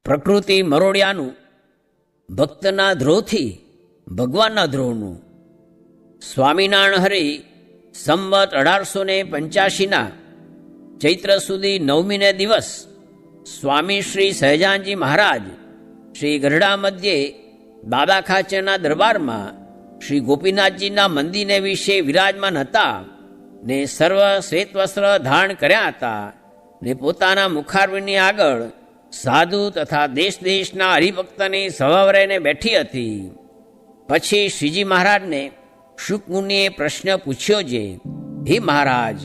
પ્રકૃતિ મરોડિયાનું ભક્તના ધ્રોહથી ભગવાનના ધ્રોહનું. સ્વામિનારાયણ હરિ સંવત 1885ના ચૈત્ર સુધી 9મીને દિવસ સ્વામી શ્રી સહજાનજી મહારાજ શ્રી ગઢડા મધ્યે બાબા ખાચરના દરબારમાં શ્રી ગોપીનાથજીના મંદિરને વિશે વિરાજમાન હતા ને સર્વ શ્વેત વસ્ત્ર ધારણ કર્યા હતા ને પોતાના મુખારવિંદની આગળ સાધુ તથા દેશ દેશના હરિભક્તની સભા રહીને બેઠી હતી. પછી શ્રીજી મહારાજને શુકમુનિએ પ્રશ્ન પૂછ્યો છે, હે મહારાજ,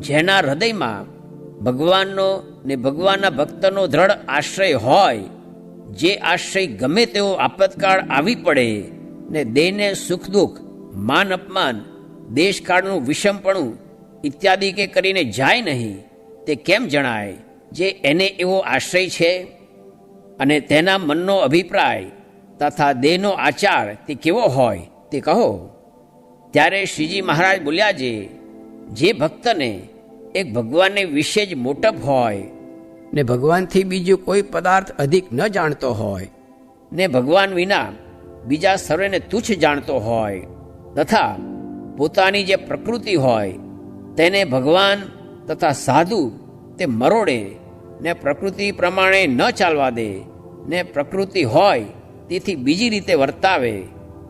જેના હૃદયમાં ભગવાનનો ને ભગવાનના ભક્તનો દ્રઢ આશ્રય હોય, જે આશ્રય ગમે તેવો આપતકાળ આવી પડે ને દેહને સુખ દુઃખ, માન અપમાન, દેશકાળનું વિષમપણું ઇત્યાદિ કે કરીને જાય નહીં, તે કેમ જણાય જે એને એવો આશ્રય છે? અને તેના મનનો અભિપ્રાય તથા દેહનો આચાર તે કેવો હોય તે કહો. ત્યારે શ્રીજી મહારાજ બોલ્યા છે, જે ભક્તને એક ભગવાનને વિશે જ મોટપ હોય ને ભગવાનથી બીજું કોઈ પદાર્થ અધિક ન જાણતો હોય ને ભગવાન વિના બીજા સર્વેને તુચ્છ જાણતો હોય તથા પોતાની જે પ્રકૃતિ હોય તેને ભગવાન તથા સાધુ તે મરોડે ને પ્રકૃતિ પ્રમાણે ન ચાલવા દે ને પ્રકૃતિ હોય તેથી બીજી રીતે વર્તાવે,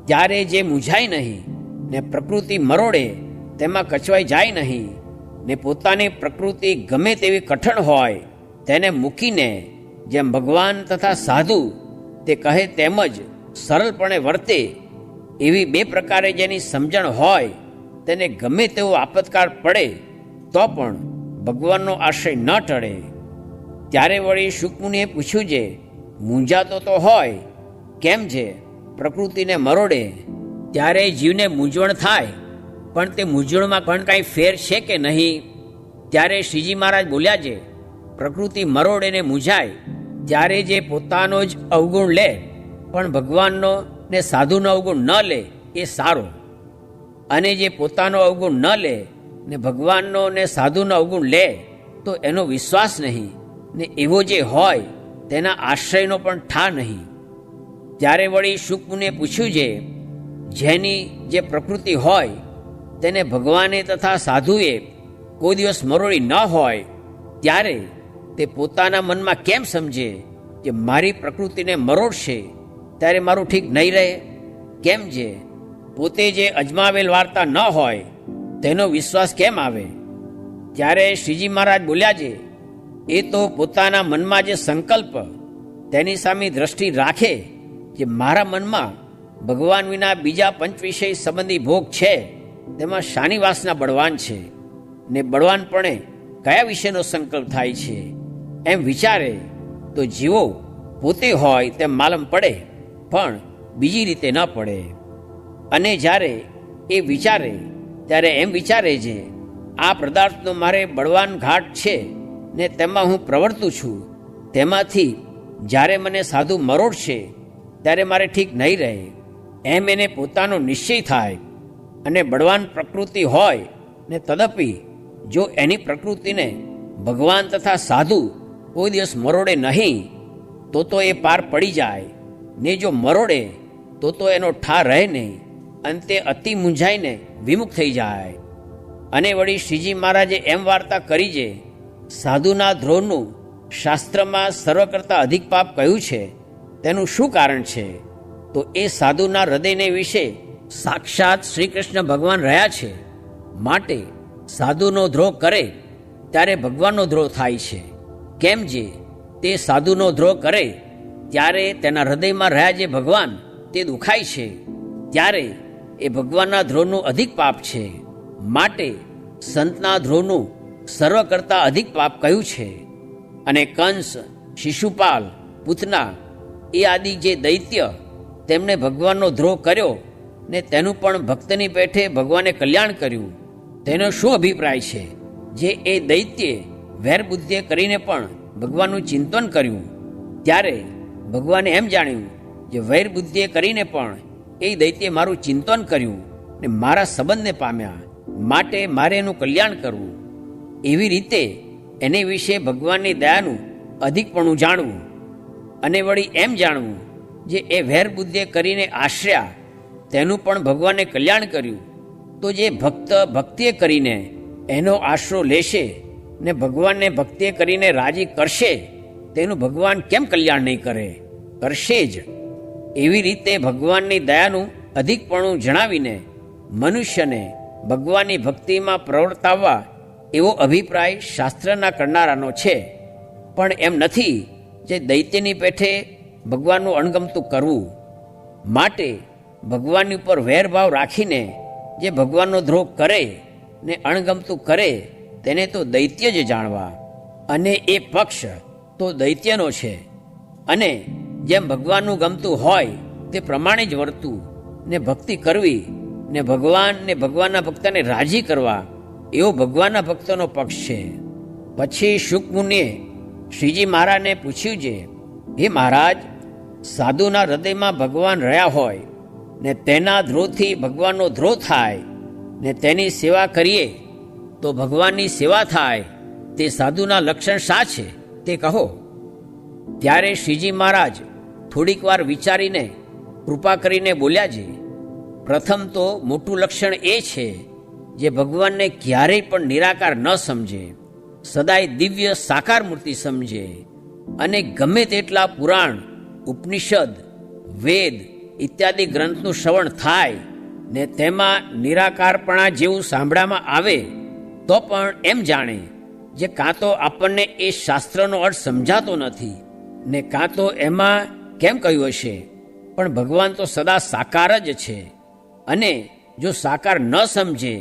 ત્યારે જે મૂંઝાય નહીં ને પ્રકૃતિ મરોડે તેમાં કચવાઈ જાય નહીં ને પોતાની પ્રકૃતિ ગમે તેવી કઠણ હોય તેને મૂકીને જેમ ભગવાન તથા સાધુ તે કહે તેમજ સરળપણે વર્તે, એવી બે પ્રકારે જેની સમજણ હોય તેને ગમે તેવો આપતકાળ પડે તો પણ ભગવાનનો આશ્રય ન ટળે. ત્યારે વળી શુકમુનિએ પૂછ્યું છે, મૂંઝાતો તો હોય કેમ છે પ્રકૃતિને મરોડે? ત્યારે જીવને મૂંઝવણ થાય, પણ તે મૂંઝવણમાં પણ કાંઈ ફેર છે કે નહીં? ત્યારે શ્રીજી મહારાજ બોલ્યા છે, પ્રકૃતિ મરોડે ને મૂંઝાય ત્યારે જે પોતાનો જ અવગુણ લે પણ ભગવાનનો ને સાધુનો અવગુણ ન લે એ સારો, અને જે પોતાનો અવગુણ ન લે ને ભગવાનનો ને સાધુનો અવગુણ લે તો એનો વિશ્વાસ નહીં ને એવો જે હોય તેના આશ્રયનો પણ ઠા નહીં. ત્યારે વળી શુકમુનિએ પૂછ્યું છે, જેની જે પ્રકૃતિ હોય તેને ભગવાને તથા સાધુએ કોઈ દિવસ મરોડી ન હોય, ત્યારે તે પોતાના મનમાં કેમ સમજે કે મારી પ્રકૃતિને મરોડશે ત્યારે મારું ઠીક નહીં રહે? કેમ છે પોતે જે અજમાવેલ વાર્તા ન હોય તેનો વિશ્વાસ કેમ આવે? ત્યારે શ્રીજી મહારાજ બોલ્યા છે, એ તો પોતાના મનમાં જે સંકલ્પ તેની સામે દ્રષ્ટિ રાખે કે મારા મનમાં ભગવાન વિના બીજા પંચવિષય સંબંધી ભોગ છે, તેમાં શાની વાસના બળવાન છે ને બળવાનપણે કયા વિષયનો સંકલ્પ થાય છે, એમ વિચારે તો જીવો પોતે હોય તેમ માલમ પડે પણ બીજી રીતે ન પડે. અને જ્યારે એ વિચારે ત્યારે એમ વિચારે છે, આ પદાર્થનો મારે બળવાન ઘાટ છે ને તેમાં હું પ્રવર્તું છું, તેમાંથી જ્યારે મને સાધુ મરોડશે ત્યારે મારે ઠીક નહીં રહે, એમ એને પોતાનો નિશ્ચય થાય. અને બળવાન પ્રકૃતિ હોય ને તદપી જો એની પ્રકૃતિને ભગવાન તથા સાધુ કોઈ દિવસ મરોડે નહીં તો એ પાર પડી જાય, ને જો મરોડે તો એનો ઠા રહે નહીં, અંતે અતિ મૂંઝાઈને વિમુખ થઈ જાય. અને વળી શ્રીજી મહારાજે એમ વાર્તા કરી છે, સાધુના ધ્રોહનું શાસ્ત્રમાં સર્વ કરતાં અધિક પાપ કહ્યું છે, તેનું શું કારણ છે? તો એ સાધુના હૃદયને વિશે સાક્ષાત શ્રી કૃષ્ણ ભગવાન રહ્યા છે, માટે સાધુનો દ્રોહ કરે ત્યારે ભગવાનનો દ્રોહ થાય છે. કેમ જે તે સાધુનો દ્રોહ કરે ત્યારે તેના હૃદયમાં રહ્યા જે ભગવાન તે દુખાય છે, ત્યારે એ ભગવાનના દ્રોહનું અધિક પાપ છે, માટે સંતના દ્રોહનું સર્વ કરતાં અધિક પાપ કહ્યું છે. અને કંસ, શિશુપાલ, પૂતના એ આદિ જે દૈત્ય તેમણે ભગવાનનો દ્રોહ કર્યો ને તેનું પણ ભક્તની પેઠે ભગવાને કલ્યાણ કર્યું, તેનો શું અભિપ્રાય છે? જે એ દૈત્યે વેરબુદ્ધિએ કરીને પણ ભગવાનનું ચિંતન કર્યું, ત્યારે ભગવાને એમ જાણ્યું કે વૈરબુદ્ધિએ કરીને પણ એ દૈત્યે મારું ચિંતન કર્યું ને મારા સંબંધને પામ્યા, માટે મારે એનું કલ્યાણ કરવું. એવી રીતે એને વિશે ભગવાનની દયાનું અધિકપણું જાણવું. અને વળી એમ જાણવું જે એ વેર બુદ્ધિએ કરીને આશ્ર્યા તેનું પણ ભગવાને કલ્યાણ કર્યું, તો જે ભક્ત ભક્તિએ કરીને એનો આશરો લેશે ને ભગવાનને ભક્તિએ કરીને રાજી કરશે તેનું ભગવાન કેમ કલ્યાણ નહીં કરે? કરશે જ. એવી રીતે ભગવાનની દયાનું અધિકપણું જણાવીને મનુષ્યને ભગવાનની ભક્તિમાં પ્રવર્તાવવા એવો અભિપ્રાય શાસ્ત્રના કરનારાનો છે. પણ એમ નથી જે દૈત્યની પેઠે ભગવાનનું અણગમતું કરવું. માટે ભગવાનની ઉપર વેરભાવ રાખીને જે ભગવાનનો દ્રોહ કરે ને અણગમતું કરે તેને તો દૈત્ય જ જાણવા, અને એ પક્ષ તો દૈત્યનો છે. અને જેમ ભગવાનનું ગમતું હોય તે પ્રમાણે જ વર્તવું ને ભક્તિ કરવી ને ભગવાન ને ભગવાનના ભક્તને રાજી કરવા એવો ભગવાનના ભક્તોનો પક્ષ છે. પછી શુકમુનિએ શ્રીજી મહારાજને પૂછ્યું છે, હે મહારાજ, સાધુના હૃદયમાં ભગવાન રહ્યા હોય ને તેના દ્રોહથી ભગવાનનો દ્રોહ થાય ને તેની સેવા કરીએ તો ભગવાનની સેવા થાય, તે સાધુના લક્ષણ શા છે તે કહો. ત્યારે શ્રીજી મહારાજ થોડીક વાર વિચારીને કૃપા કરીને બોલ્યા છે, પ્રથમ તો મોટું લક્ષણ એ છે જે ભગવાનને ક્યારેય પણ નિરાકાર ન સમજે, સદાય દિવ્ય સાકાર મૂર્તિ સમજે અને ગમે તેટલા પુરાણ, ઉપનિષદ, વેદ ઇત્યાદિ ગ્રંથનું શ્રવણ થાય ને તેમાં નિરાકારપણા જેવું સાંભળવામાં આવે તો પણ એમ જાણે જે કાં તો આપણને એ શાસ્ત્રનો અર્થ સમજાતો નથી ને કાં તો એમાં કેમ કહ્યું હશે, પણ ભગવાન તો સદા સાકાર જ છે. અને જો સાકાર ન સમજે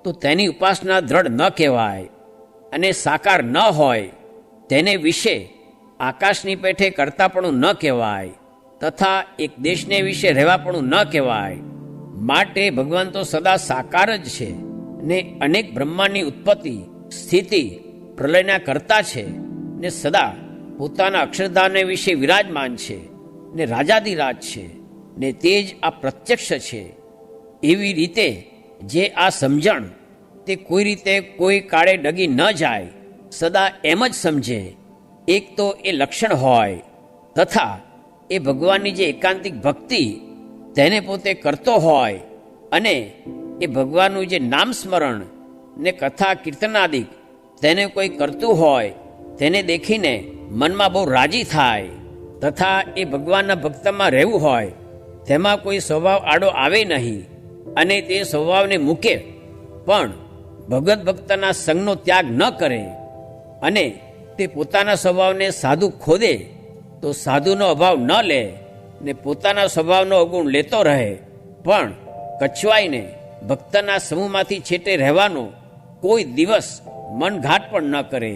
તો તેની ઉપાસના દ્રઢ ન કહેવાય, અને સાકાર ન હોય તેને વિશે આકાશની પેઠે કરતાપણું ન કહેવાય, તથા એક દેશને વિશે રહેવાપણું ન કહેવાય. માટે ભગવાન તો સદા સાકાર જ છે ને અનેક બ્રહ્માંડની ઉત્પત્તિ, સ્થિતિ, પ્રલયના કરતા છે ને સદા પોતાના અક્ષરધામને વિશે વિરાજમાન છે ને રાજાધિરાજ છે ને તે જ આ પ્રત્યક્ષ છે. એવી રીતે જે આ સમજણ તે કોઈ રીતે કોઈ કાળે ડગી ન જાય, સદા એમ જ સમજે, એક તો એ લક્ષણ હોય, તથા એ ભગવાનની જે એકાંતિક ભક્તિ તેને પોતે કરતો હોય અને એ ભગવાનનું જે નામ સ્મરણ ને કથા કીર્તનાદિક તેને કોઈ કરતું હોય તેને દેખીને મનમાં બહુ રાજી થાય, તથા એ ભગવાનના ભક્તમાં રહેવું હોય તેમાં કોઈ સ્વભાવ આડો આવે નહીં અને તે સ્વભાવને મૂકે પણ ભગવદ્ ભક્તના સંગનો ત્યાગ ન કરે અને તે પોતાના સ્વભાવને સાધુ ખોદે તો સાધુનો અભાવ ન લે ને પોતાના સ્વભાવનો અવગુણ લેતો રહે, પણ કચવાઈને ભક્તના સમૂહમાંથી છેટે રહેવાનો કોઈ દિવસ મનઘાટ પણ ન કરે,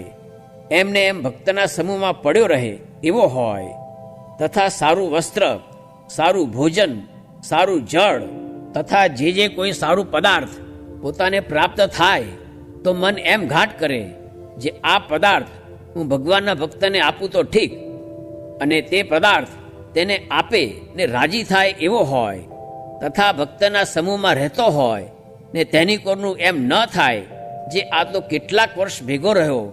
એમને એમ ભક્તના સમૂહમાં પડ્યો રહે એવો હોય, તથા સારું વસ્ત્ર, સારું ભોજન, સારું જળ તથા જે કોઈ સારું પદાર્થ પોતાને પ્રાપ્ત થાય તો મન એમ ઘાટ કરે જે આ પદાર્થ હું ભગવાનના ભક્તને આપું તો ઠીક, અને તે પદાર્થ તેને આપે ને રાજી થાય એવો હોય, તથા ભક્તના સમૂહમાં રહેતો હોય ને તેની કોરનું એમ ન થાય જે આ તો કેટલાક વર્ષ ભેગો રહ્યો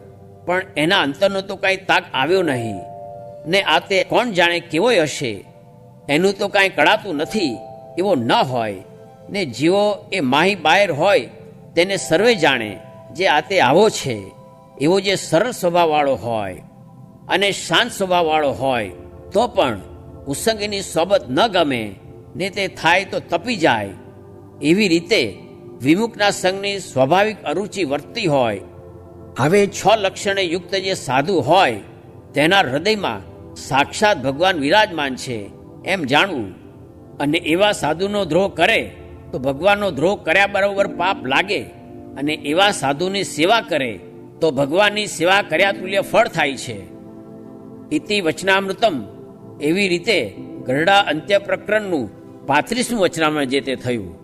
પણ એના અંતરનો તો કાંઈ તાક આવ્યો નહીં ને આ તે કોણ જાણે કેવોય હશે, એનું તો કાંઈ કળાતું નથી એવો ન હોય ને જેવો એ માહી બાહેર હોય તેને સર્વે જાણે જે આ તે આવો છે એવો જે સરળ સ્વભાવવાળો હોય અને શાંત સ્વભાવવાળો હોય તો પણ કુસંગીની સોબત ન ગમે ને તે થાય તો તપી જાય, એવી રીતે વિમુખના સંગની સ્વાભાવિક અરુચિ વર્તતી હોય. હવે 6 લક્ષણે યુક્ત જે સાધુ હોય તેના હૃદયમાં સાક્ષાત ભગવાન વિરાજમાન છે એમ જાણવું, અને એવા સાધુનો દ્રોહ કરે તો ભગવાનનો દ્રોહ કર્યા બરોબર પાપ લાગે, અને એવા સાધુની સેવા કરે તો ભગવાનની સેવા કર્યા તુલ્ય ફળ થાય છે. ઇતિ વચનામૃતમ. એવી રીતે ગરડા અંત્ય પ્રકરણનું 35મું વચનામૃત જે તે થયું.